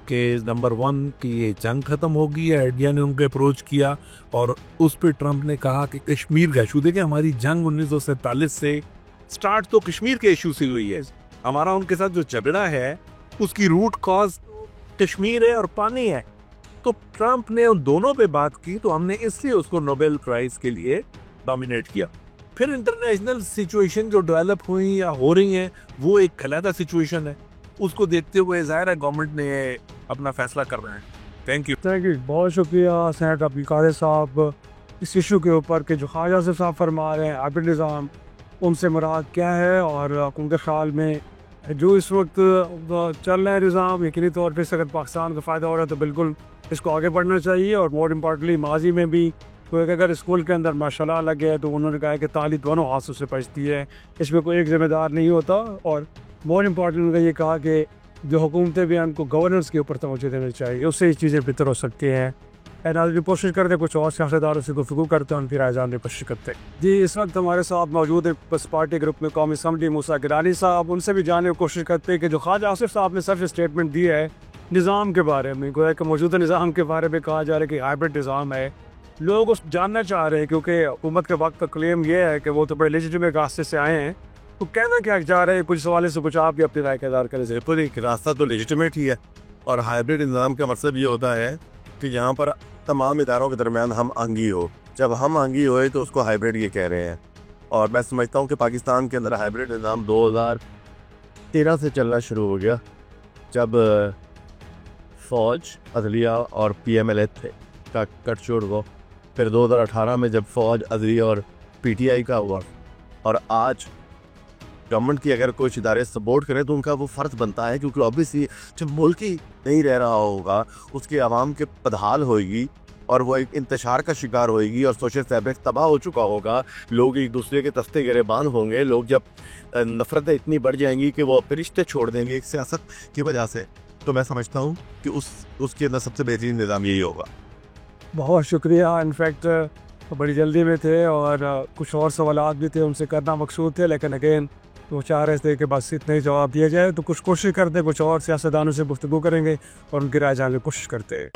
کہ نمبر 1 کہ یہ جنگ ختم ہوگی, ہے انڈیا نے ان کو اپروچ کیا اور اس پہ ٹرمپ نے کہا کہ کشمیر کا ایشو, دیکھیں ہماری جنگ 1947 سے سٹارٹ تو کشمیر کے ایشو سے ہوئی ہے. ہمارا ان کے ساتھ جو جھگڑا ہے اس کی روٹ کاز کشمیر ہے اور پانی ہے. تو ٹرمپ نے ان دونوں پہ بات کی تو ہم نے اس لیے اس کو نوبیل پرائز کے لیے نامینیٹ کیا. پھر انٹرنیشنل سچویشن جو ڈیولپ ہوئی یا ہو رہی ہیں وہ ایک علیحدہ سچویشن ہے, اس کو دیکھتے ہوئے ظاہر ہے گورنمنٹ نے اپنا فیصلہ کر رہے ہیں. Thank you. بہت شکریہ سینیٹر عبدالقادر صاحب اس ایشو کے اوپر کہ جو خواجہ صاحب فرما رہے ہیں ہائبرڈ نظام, ان سے مراد کیا ہے اور ان کے خیال میں جو اس وقت چل رہا ہے نظام یقینی طور پہ اگر پاکستان کا فائدہ ہو رہا ہے تو بالکل اس کو آگے بڑھنا چاہیے. اور مور امپورٹنٹلی ماضی میں بھی کوئی اگر اسکول کے اندر ماشاء اللہ لگے تو انہوں نے کہا کہ تعلیم دونوں ہاتھوں سے پہنچتی ہے, اس میں کوئی ایک ذمہ دار نہیں ہوتا. اور مور امپورٹنٹ ان کا یہ کہا کہ جو حکومتیں بھی ہیں ان کو گورننس کے اوپر توجہ دینا چاہیے, اس سے یہ چیزیں بہتر ہو سکتی ہیں. ناظرین کوشش کرتے کچھ اور سیاستداروں سے گفتگو کرتے ہیں, ان کی رائے جاننے کی کوشش کرتے ہیں. جی اس وقت ہمارے ساتھ موجود ہے بس پارٹی گروپ میں قومی اسمبلی موسیٰ گیلانی صاحب, ان سے بھی جاننے کی کوشش کرتے ہیں کہ جو خواجہ آصف صاحب نے سب اسٹیٹمنٹ دی ہے نظام کے بارے میں, گویا کہ موجودہ نظام کے بارے میں کہا جا رہا ہے کہ ہائبرڈ نظام ہے. لوگ اس جاننا چاہ رہے ہیں کیونکہ حکومت کے وقت کا کلیم یہ ہے کہ وہ تو بڑے لیجیٹمیٹ راستے سے آئے ہیں, تو کہنا کیا چاہ رہے ہیں کچھ سوالے سے کچھ آپ بھی اپنی رائے کا اظہار کریں. بالکل ایک راستہ تو لیجیٹمیٹ ہی ہے, اور ہائبرڈ نظام کا مقصد یہ ہوتا ہے کہ یہاں پر تمام اداروں کے درمیان ہم آہنگی ہو. جب ہم آہنگی ہوئے تو اس کو ہائبرڈ یہ کہہ رہے ہیں. اور میں سمجھتا ہوں کہ پاکستان کے اندر ہائبرڈ نظام 2013 سے چلنا شروع ہو گیا, جب فوج, عدلیہ اور PMLA تھے کا کٹ چھوڑ ہوا. پھر 2018 میں جب فوج, عدلیہ اور PTI کا ہوا, اور آج گورنمنٹ کی اگر کچھ ادارے سپورٹ کریں تو ان کا وہ فرض بنتا ہے, کیونکہ آبویسلی جب ملک ہی نہیں رہ رہا ہوگا اس کے عوام کے بدحال ہوئے گی اور وہ ایک انتشار کا شکار ہوئے گی اور سوشل فیبرک تباہ ہو چکا ہوگا. لوگ ایک دوسرے کے تستے گریبان ہوں گے. لوگ جب نفرتیں اتنی بڑھ جائیں گی کہ وہ اپنے رشتے چھوڑ دیں گے ایک سیاست کی وجہ سے, تو میں سمجھتا ہوں کہ اس کے اندر سب سے بہترین نظام یہی ہوگا. بہت شکریہ. انفیکٹ بڑی جلدی میں تھے اور کچھ اور سوالات بھی تھے ان سے کرنا مقصود تھے, لیکن اگین وہ چاہ رہے تھے کہ بس اتنے ہی جواب دیا جائے, تو کچھ کوشش کرتے, کچھ اور سیاستدانوں سے گفتگو کریں گے اور ان کی رائے جاننے کی کوشش کرتے.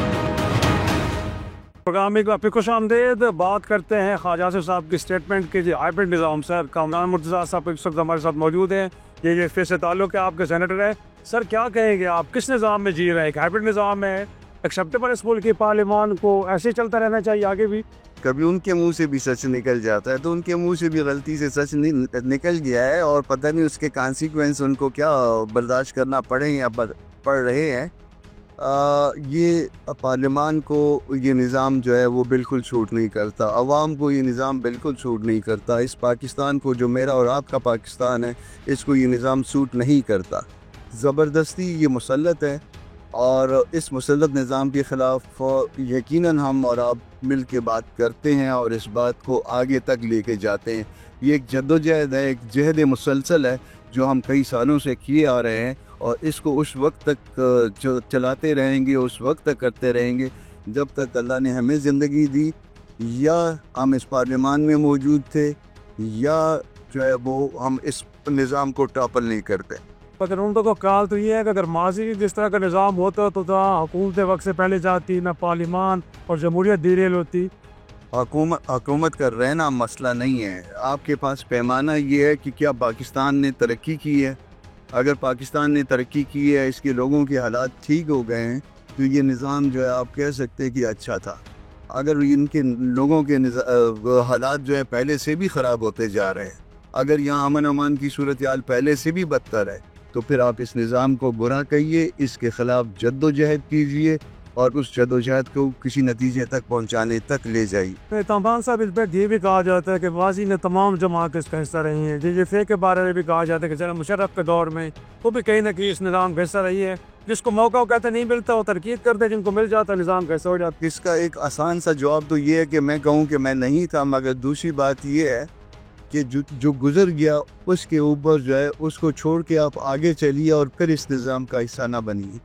پروگرام میں آپ خوش آمدید. بات کرتے ہیں خواجہ آصف صاحب کی اسٹیٹمنٹ کے جو ہائبرڈ نظام. سر کامران مرتضیٰ صاحب اس وقت ہمارے ساتھ موجود ہیں, یہ فیس سے تعلق ہے, آپ کے سینیٹر ہے. سر کیا کہیں گے آپ, کس نظام میں جی رہے ہیں؟ ایک ہائبرڈ نظام ہے, ایکسیپٹیبل اس ملک کی پارلیمان کو ایسے ہی چلتا رہنا چاہیے آگے بھی؟ کبھی ان کے منہ سے بھی سچ نکل جاتا ہے, تو ان کے منہ سے بھی غلطی سے سچ نکل گیا ہے, اور پتہ نہیں اس کے کانسیکوینس ان کو کیا برداشت کرنا پڑے یا پڑ رہے ہیں. یہ پارلیمان کو یہ نظام جو ہے وہ بالکل سوٹ نہیں کرتا, عوام کو یہ نظام بالکل سوٹ نہیں کرتا. اس پاکستان کو, جو میرا اور آپ کا پاکستان ہے, اس کو یہ نظام سوٹ نہیں کرتا. زبردستی یہ مسلط ہے, اور اس مسلط نظام کے خلاف یقیناً ہم اور آپ مل کے بات کرتے ہیں اور اس بات کو آگے تک لے کے جاتے ہیں. یہ ایک جدوجہد ہے, ایک جہد مسلسل ہے جو ہم کئی سالوں سے کیے آ رہے ہیں, اور اس کو اس وقت تک چلاتے رہیں گے, اس وقت تک کرتے رہیں گے جب تک اللہ نے ہمیں زندگی دی, یا ہم اس پارلیمان میں موجود تھے, یا جو ہے وہ ہم اس نظام کو ٹاپل نہیں کرتے. مگر ان کا کال تو یہ ہے کہ اگر ماضی جس طرح کا نظام ہوتا تو حکومت وقت سے پہلے جاتی, نہ پارلیمان اور جمہوریت دھیرے ہوتی. حکومت کا رہنا مسئلہ نہیں ہے. آپ کے پاس پیمانہ یہ ہے کہ کیا پاکستان نے ترقی کی ہے. اگر پاکستان نے ترقی کی ہے, اس کے لوگوں کے حالات ٹھیک ہو گئے ہیں, تو یہ نظام جو ہے آپ کہہ سکتے کہ اچھا تھا. اگر ان کے لوگوں کے حالات جو ہے پہلے سے بھی خراب ہوتے جا رہے ہیں, اگر یہاں امن امان کی صورتحال پہلے سے بھی بدتر ہے, تو پھر آپ اس نظام کو برا کہیے, اس کے خلاف جد و جہد کیجیے, اور اس جد و جہد کو کسی نتیجے تک پہنچانے تک لے جائیے. تمام صاحب اس پہ یہ بھی کہا جاتا ہے کہ ماضی میں تمام جماعتیں اس کا حصہ رہی ہیں. JFA کے بارے میں بھی کہا جاتا ہے کہ جناب مشرف کے دور میں وہ بھی کہیں نہ کہیں اس نظام کا حصہ رہی ہے. جس کو موقع وہ کہتے نہیں ملتا وہ ترکیب کرتے, جن کو مل جاتا نظام کیسا ہو جاتا. اس کا ایک آسان سا جواب تو یہ ہے کہ میں کہوں کہ میں نہیں تھا, مگر دوسری بات یہ ہے کہ جو گزر گیا اس کے اوپر جو ہے اس کو چھوڑ کے آپ آگے چلیے اور پھر اس نظام کا حصہ نہ بنیے.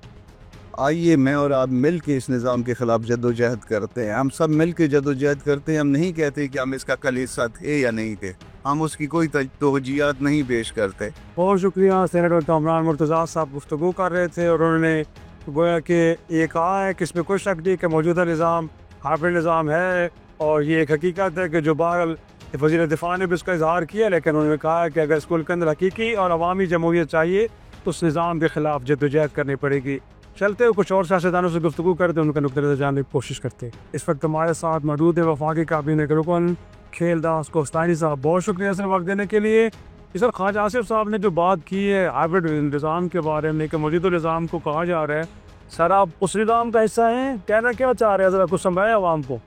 آئیے میں اور آپ مل کے اس نظام کے خلاف جد و جہد کرتے ہیں. ہم سب مل کے جد و جہد کرتے ہیں. ہم نہیں کہتے کہ ہم اس کا کل حصہ تھے یا نہیں تھے, ہم اس کی کوئی توجیہات نہیں پیش کرتے. بہت شکریہ. سینیٹر کامران مرتضیٰ صاحب گفتگو کر رہے تھے اور انہوں نے گویا کہ یہ کہا ہے کہ اس میں کوئی شک نہیں کہ موجودہ نظام ہائبرڈ نظام ہے, اور یہ ایک حقیقت ہے کہ جو بہرحال وزیر دفاع نے بھی اس کا اظہار کیا, لیکن انہوں نے کہا کہ اگر اسکول کے اندر حقیقی اور عوامی جمہوریت چاہیے تو اس نظام کے خلاف جد و جہد کرنی پڑے گی. چلتے ہوئے کچھ اور سیاستدانوں سے گفتگو کرتے ہیں, ان کا نقطۂ نظر جاننے کی کوشش کرتے ہیں. اس وقت ہمارے ساتھ موجود ہے وفاقی کابینہ کے رکن کھیل داس کوہستانی صاحب. بہت شکریہ سر وقت دینے کے لیے. سر خواجہ آصف صاحب نے جو بات کی ہے ہائبرڈ نظام کے بارے میں کہ موجودہ نظام کو کہا جا رہا ہے, سر آپ اس نظام کا حصہ ہیں, کہنا کیا چاہ رہے ہیں, ذرا کچھ سمجھائیں عوام کو.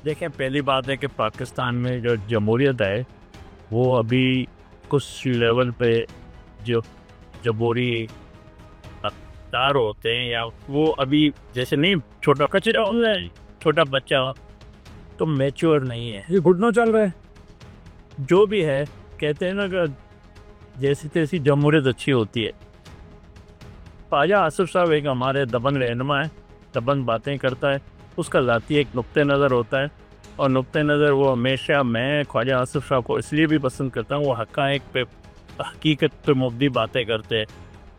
دیکھیں, پہلی بات ہے کہ پاکستان میں جو جمہوریت ہے وہ ابھی کچھ لیول پہ جو جمہوری اقدار ہوتے ہیں, یا وہ ابھی جیسے نہیں چھوٹا کچرا ہوتا ہے, چھوٹا بچہ تو میچور نہیں ہے. یہ گھٹنوں چل رہے ہیں جو بھی ہے, کہتے ہیں نا کہ جیسی تیسی جمہوریت اچھی ہوتی ہے. خواجہ آصف صاحب ایک ہمارے دبنگ رہنما ہے, دبنگ باتیں کرتا ہے, اس کا ذاتی ایک نقطۂ نظر ہوتا ہے, اور نقطۂ نظر وہ ہمیشہ, میں خواجہ آصف صاحب کو اس لیے بھی پسند کرتا ہوں, وہ حقائق پہ حقیقت پہ مبنی باتیں کرتے ہیں.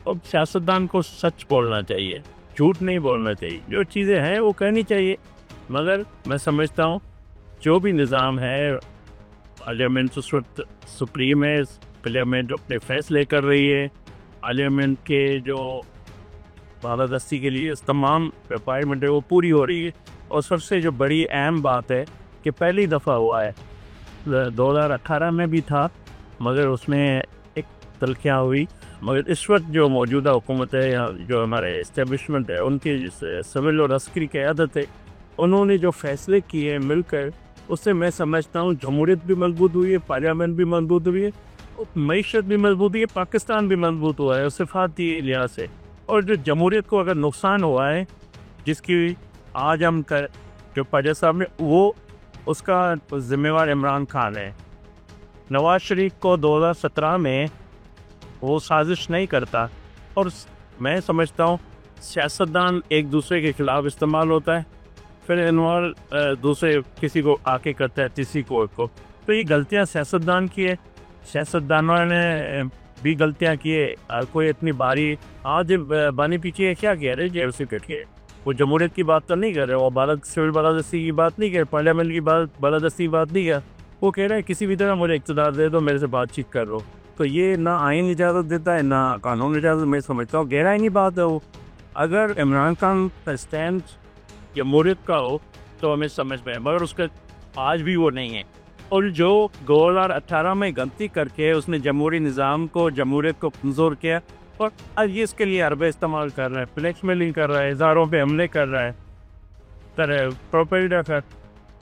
اور سیاستدان کو سچ بولنا چاہیے, جھوٹ نہیں بولنا چاہیے, جو چیزیں ہیں وہ کہنی چاہیے. مگر میں سمجھتا ہوں جو بھی نظام ہے, پارلیمنٹ اس وقت سپریم ہے, پارلیمنٹ اپنے فیصلے کر رہی ہے, پارلیمنٹ کے جو بالادستی کے لیے تمام ریکوائرمنٹ ہے وہ پوری ہو رہی ہے. اور سب سے جو بڑی اہم بات ہے کہ پہلی دفعہ ہوا ہے, 2018 میں بھی تھا مگر اس میں ایک تلخیاں ہوئی, مگر اس وقت جو موجودہ حکومت ہے یا جو ہمارے اسٹیبلشمنٹ ہے, ان کی سول اور عسکری قیادت ہے, انہوں نے جو فیصلے کیے مل کر, اس سے میں سمجھتا ہوں جمہوریت بھی مضبوط ہوئی ہے, پارلیمنٹ بھی مضبوط ہوئی ہے, معیشت بھی مضبوط ہوئی ہے, پاکستان بھی مضبوط ہوا ہے, اور صفاتی لحاظ سے. اور جو جمہوریت کو اگر نقصان ہوا ہے, جس کی آج ہم جو خواجہ صاحب نے وہ اس کا ذمہ وار عمران خان ہے. نواز شریف کو 2017 میں وہ سازش نہیں کرتا, اور میں سمجھتا ہوں سیاستدان ایک دوسرے کے خلاف استعمال ہوتا ہے, پھر انوال دوسرے کسی کو آ کے کرتا ہے تیسری کو. تو یہ غلطیاں سیاستدان کی ہے, سیاستدانوں نے بھی غلطیاں کی ہے. کوئی اتنی باری آج بانی پیچھے کیا کہہ رہے جیل سے کٹ کے, وہ جمہوریت کی بات تو نہیں کر رہے, وہ سول بالادستی کی بات نہیں کر رہے, پارلیمنٹ کی بالادستی کی بات نہیں کر, وہ کہہ رہے ہیں کسی بھی طرح مجھے اقتدار دے دو, میرے سے بات چیت کر رہو. تو یہ نہ آئین اجازت دیتا ہے نہ قانون اجازت. میں سمجھتا ہوں گہرا نہیں بات ہے وہ. اگر عمران خان کا اسٹینڈ جمہوریت کا ہو تو ہمیں سمجھ میں ہے, مگر اس کا آج بھی وہ نہیں ہے. اور جو 2018 میں غلطی کر کے اس نے جمہوری نظام کو, جمہوریت کو کمزور کیا, اور اب یہ اس کے لیے عربے استعمال کر رہا ہے, بلیک میلنگ کر رہا ہے, ہزاروں پہ حملے کر رہا ہے, پروپیگنڈا کر.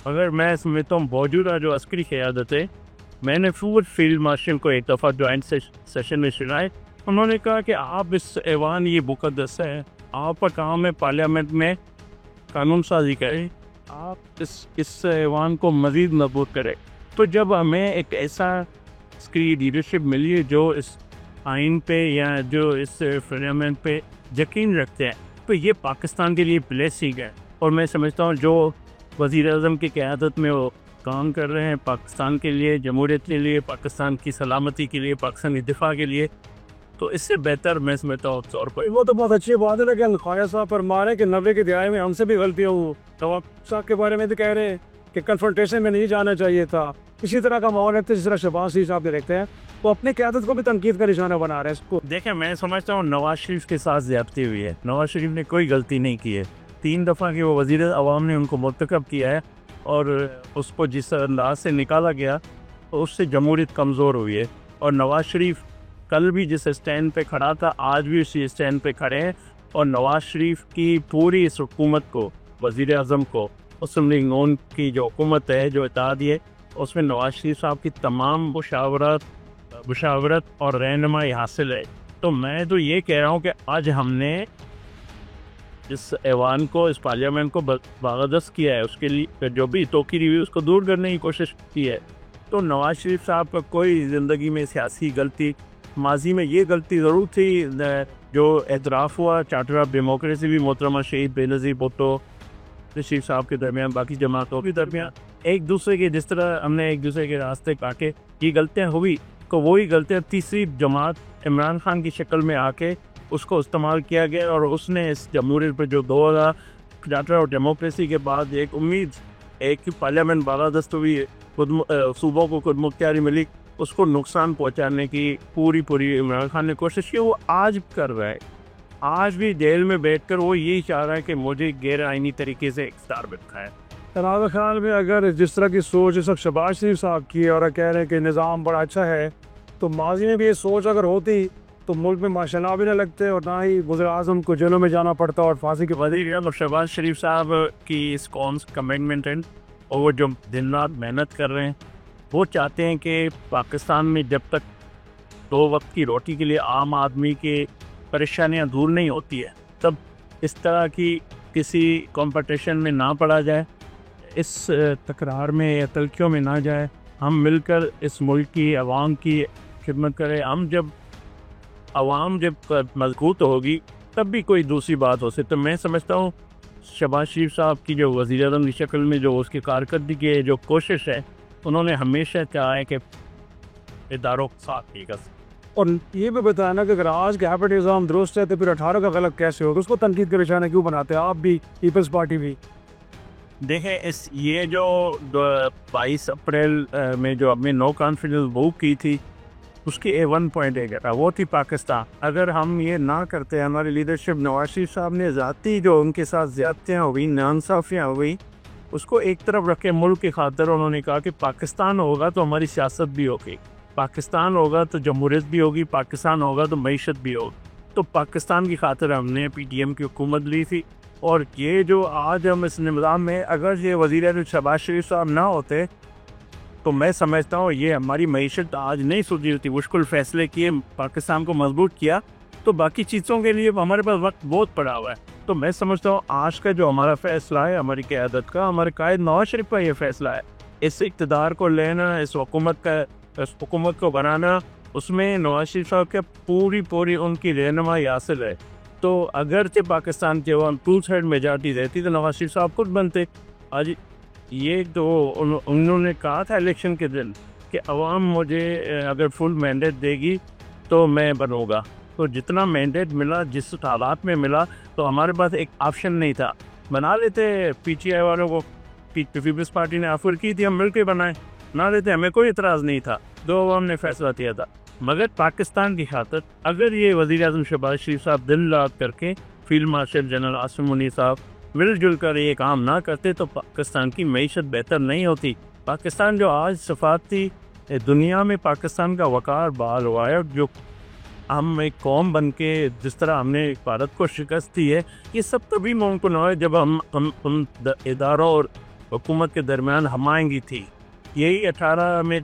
اگر میں سمجھتا ہوں موجودہ جو عسکری قیادت ہے, میں نے فیلڈ مارشل کو ایک دفعہ جوائنٹ سیشن میں سنائے, انہوں نے کہا کہ آپ اس ایوان یہ مقدس ہے, آپ کا کام ہے پارلیمنٹ میں قانون سازی کریں, آپ اس ایوان کو مزید مضبوط کریں. تو جب ہمیں ایک ایسا عسکری لیڈرشپ ملی ہے جو اس آئین پہ یا جو اس پارلیمنٹ پہ یقین رکھتے ہیں, تو یہ پاکستان کے لیے بلیسنگ ہے. اور میں سمجھتا ہوں جو وزیر اعظم کی قیادت میں وہ کام کر رہے ہیں پاکستان کے لیے, جمہوریت کے لیے, پاکستان کی سلامتی کے لیے, پاکستانی دفاع کے لیے, تو اس سے بہتر میں سمجھتا ہوں طور پر. وہ تو بہت اچھی بات ہے, لیکن خواجہ صاحب فرما رہے ہیں کہ 90 کی دہائی میں ہم سے بھی غلطیاں ہوں. نواب صاحب کے بارے میں تو کہہ رہے ہیں کہ کنفرنٹیشن میں نہیں جانا چاہیے تھا. اسی طرح کا ماحول ہے جس طرح شہباز شریف صاحب دیکھتے ہیں, وہ اپنے قیادت کو بھی تنقید کا نشانہ بنا رہے ہیں. اس کو دیکھیں, میں سمجھتا ہوں نواز شریف کے ساتھ زیادتی ہوئی ہے. نواز شریف نے کوئی غلطی نہیں کی ہے. 3 دفعہ کہ وہ وزیر عوام نے ان کو مرتکب کیا ہے, اور اس کو جس انداز سے نکالا گیا اس سے جمہوریت کمزور ہوئی ہے. اور نواز شریف کل بھی جس اسٹینڈ پہ کھڑا تھا آج بھی اسی اسٹینڈ پہ کھڑے ہیں. اور نواز شریف کی پوری اس حکومت کو, وزیر اعظم کو, مسلم لیگ نون کی جو حکومت ہے, جو اتحادیہ, اس میں نواز شریف صاحب کی تمام مشاورت اور رہنمائی حاصل ہے. تو میں تو یہ کہہ رہا ہوں کہ آج ہم نے اس ایوان کو, اس پارلیمنٹ کو باغدست کیا ہے, اس کے لیے جو بھی توقیر ہوئی اس کو دور کرنے کی کوشش کی ہے. تو نواز شریف صاحب کا کوئی زندگی میں سیاسی غلطی, ماضی میں یہ غلطی ضرور تھی جو اعتراف ہوا چارٹر آف ڈیموکریسی بھی محترمہ شہید بے نظیر بھٹو شریف صاحب کے درمیان, باقی جماعتوں کے درمیان, ایک دوسرے کے جس طرح ہم نے ایک دوسرے کے راستے کاٹے, یہ غلطیاں ہوئی. تو وہی غلطیاں تیسری جماعت عمران خان کی شکل میں آ کے اس کو استعمال کیا گیا, اور اس نے اس جمہوریت پہ جو 2000 چارٹر اور ڈیموکریسی کے بعد ایک امید, ایک پارلیمنٹ بالادست ہوئی, صوبوں کو خود مختاری ملی, اس کو نقصان پہنچانے کی پوری عمران خان نے کوشش کی. وہ آج کر رہا ہے, آج بھی جیل میں بیٹھ کر وہ یہی چاہ رہا ہے کہ مجھے غیر آئینی طریقے سے اقتدار میں دکھائے. میرے خیال میں اگر جس طرح کی سوچ اس وقت شہباز شریف صاحب کی, اور کہہ رہے ہیں کہ نظام بڑا اچھا ہے, تو ماضی میں بھی یہ سوچ اگر ہوتی تو ملک میں ماشاءاللہ بھی نہ لگتے, اور نہ ہی وزیر اعظم کو جیلوں میں جانا پڑتا اور پھانسی کے وزیر اعظم شہباز شریف صاحب کی اس قوم کمٹمنٹ ہے, اور وہ جو دن رات محنت کر رہے ہیں, وہ چاہتے ہیں کہ پاکستان میں جب تک 2 وقت کی روٹی کے لیے عام آدمی کی پریشانیاں دور نہیں ہوتی ہے, تب اس طرح کی کسی کمپٹیشن میں نہ پڑا جائے, اس تکرار میں یا تلخیوں میں نہ جائے. ہم مل کر اس ملک کی عوام کی خدمت کریں. عوام جب مضبوط ہوگی تب بھی کوئی دوسری بات ہو سکتی. تو میں سمجھتا ہوں شہباز شریف صاحب کی جو وزیر اعظم کی شکل میں جو اس کی کارکردگی کی جو کوشش ہے, انہوں نے ہمیشہ چاہا ہے کہ اداروں کے ساتھ ٹھیک ہے. اور یہ بھی بتانا کہ اگر آج کا کیبنٹ نظام درست ہے تو پھر 18 کا غلط کیسے ہوگا, اس کو تنقید کا نشانہ کیوں بناتے ہیں آپ بھی, پیپلز پارٹی بھی؟ دیکھیں, یہ جو 22 اپریل میں جو اپنی نو کانفیڈنس ووٹ کی تھی, اس کی 1 پوائنٹ تھا, وہ تھی پاکستان. اگر ہم یہ نہ کرتے, ہماری لیڈرشپ نواز شریف صاحب نے ذاتی جو ان کے ساتھ زیادتیاں ہوئی, ناانصافیاں ہوئی, اس کو ایک طرف رکھے ملک کی خاطر انہوں نے کہا کہ پاکستان ہوگا تو ہماری سیاست بھی ہوگی, پاکستان ہوگا تو جمہوریت بھی ہوگی, پاکستان ہوگا تو معیشت بھی ہوگی. تو پاکستان کی خاطر ہم نے پی ٹی ایم کی حکومت لی تھی. اور یہ جو آج ہم اس نظام میں, اگر یہ وزیر اعظم شہباز شریف صاحب نہ ہوتے تو میں سمجھتا ہوں یہ ہماری معیشت آج نہیں سلجھی ہوتی. مشکل فیصلے کیے, پاکستان کو مضبوط کیا, تو باقی چیزوں کے لیے ہمارے پاس وقت بہت پڑا ہوا ہے. تو میں سمجھتا ہوں آج کا جو ہمارا فیصلہ ہے ہماری قیادت کا، ہمارے قائد نواز شریف کا یہ فیصلہ ہے، اس اقتدار کو لینا، اس حکومت کو بنانا، اس میں نواز شریف صاحب کے پوری ان کی رہنمائی حاصل ہے۔ تو اگرچہ پاکستان کے عوام 2/3 میجارٹی رہتی تو نواز شریف صاحب خود بنتے۔ آج یہ تو انہوں نے کہا تھا الیکشن کے دن کہ عوام مجھے اگر فل مینڈیٹ دے گی تو میں بنوں گا۔ تو جتنا مینڈیٹ ملا، جس حالات میں ملا، تو ہمارے پاس ایک آپشن نہیں تھا، بنا لیتے پی ٹی آئی والوں کو، پیپلز پارٹی نے آفر کی تھی، ہم مل کے بنائیں، بنا لیتے، ہمیں کوئی اعتراض نہیں تھا، دو عوام نے فیصلہ کیا تھا۔ مگر پاکستان کی خاطر اگر یہ وزیر اعظم شہباز شریف صاحب دل رات کر کے، field marshal general Asim Munir صاحب مل جل کر یہ کام نہ کرتے تو پاکستان کی معیشت بہتر نہیں ہوتی۔ پاکستان جو آج صفاتی دنیا میں پاکستان کا وقار بحال ہوا ہے، جو ہم ایک قوم بن کے جس طرح ہم نے بھارت کو شکست دی ہے، یہ سب تبھی ممکن ہوا ہے جب ہم اداروں اور حکومت کے درمیان ہمآہنگی تھی۔ یہی 18 میں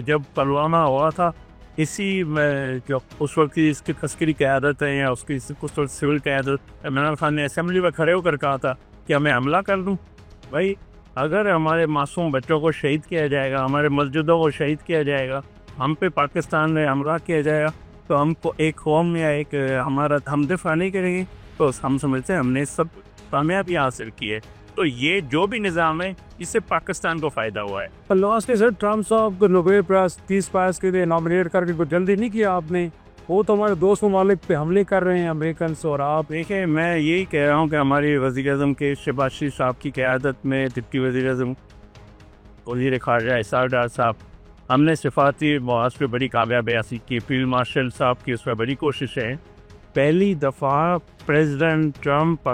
جب پلوامہ ہوا تھا، اسی میں جو اس وقت کی اس کی عسکری قیادت ہے یا اس کی اس وقت سول قیادت، عمران خان نے اسمبلی میں کھڑے ہو کر کہا تھا کہ ہمیں حملہ کر دوں۔ بھائی اگر ہمارے معصوم بچوں کو شہید کیا جائے گا، ہمارے مسجدوں کو شہید کیا جائے گا، ہم پہ پاکستان میں حملہ کیا جائے گا، تو ہم کو ایک قوم یا ایک ہمارا ہم دفاع نہیں کریں گے، تو ہم سمجھتے ہیں ہم نے سب کامیابی حاصل کی ہے۔ تو یہ جو بھی نظام ہے، اس سے پاکستان کو فائدہ ہوا ہے۔ لاسٹلی سر ٹرمپ صاحب کو نوبیل پرائز پیس پرائز کے لیے نامنیٹ کر کے کوئی جلدی نہیں کیا آپ نے؟ وہ تو ہمارے دوست ممالک پہ حملے کر رہے ہیں امریکنس، اور آپ دیکھیں میں یہی کہہ رہا ہوں کہ ہماری وزیر اعظم کے شہباز شریف صاحب کی قیادت میں ڈپٹی وزیر اعظم وزیر خارجہ اسحاق ڈار صاحب، ہم نے صفاتی محاذ پہ بڑی کامیابی حاصل کی، فیلڈ مارشل صاحب کی اس میں بڑی کوشش ہے۔ پہلی دفعہ پریزیڈنٹ ٹرمپ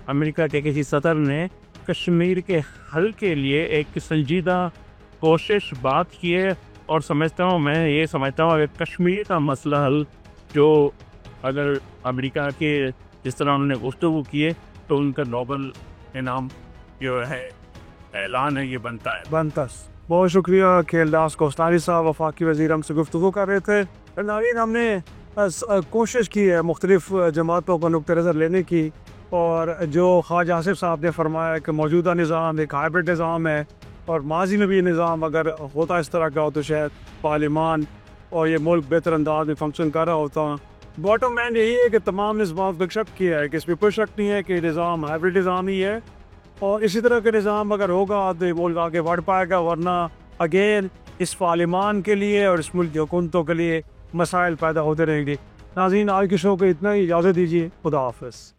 امریکہ کے کسی صدر نے کشمیر کے حل کے لیے ایک سنجیدہ کوشش بات کی ہے، اور میں یہ سمجھتا ہوں اگر کشمیر کا مسئلہ حل جو اگر امریکہ کے جس طرح انہوں نے گفتگو کی ہے تو ان کا نوبل انعام جو ہے اعلان ہے، یہ بنتا ہے۔ بہت شکریہ کہ الداس کوستانی صاحب وفاقی وزیر ہم سے گفتگو کر رہے تھے۔ ناظرین، ہم نے کوشش کی ہے مختلف جماعتوں کا نقطہ نظر لینے کی، اور جو خواجہ آصف صاحب نے فرمایا کہ موجودہ نظام ایک ہائبرڈ نظام ہے، اور ماضی میں بھی یہ نظام اگر ہوتا اس طرح کا ہو تو شاید پارلیمان اور یہ ملک بہتر انداز میں فنکشن کر رہا ہوتا۔ باٹم لائن یہی ہے کہ تمام نظام کو شک کیا ہے کہ اس میں کوئی شک نہیں ہے کہ نظام ہائبرڈ نظام ہی ہے، اور اسی طرح کا نظام اگر ہوگا تو ملک آگے بڑھ پائے گا، ورنہ اگین اس پارلیمان کے لیے اور اس ملک کی حکومتوں کے لیے مسائل پیدا ہوتے رہیں گے۔ ناظرین، آج کے شو کو اتنا ہی، اجازت دیجیے، خدا حافظ۔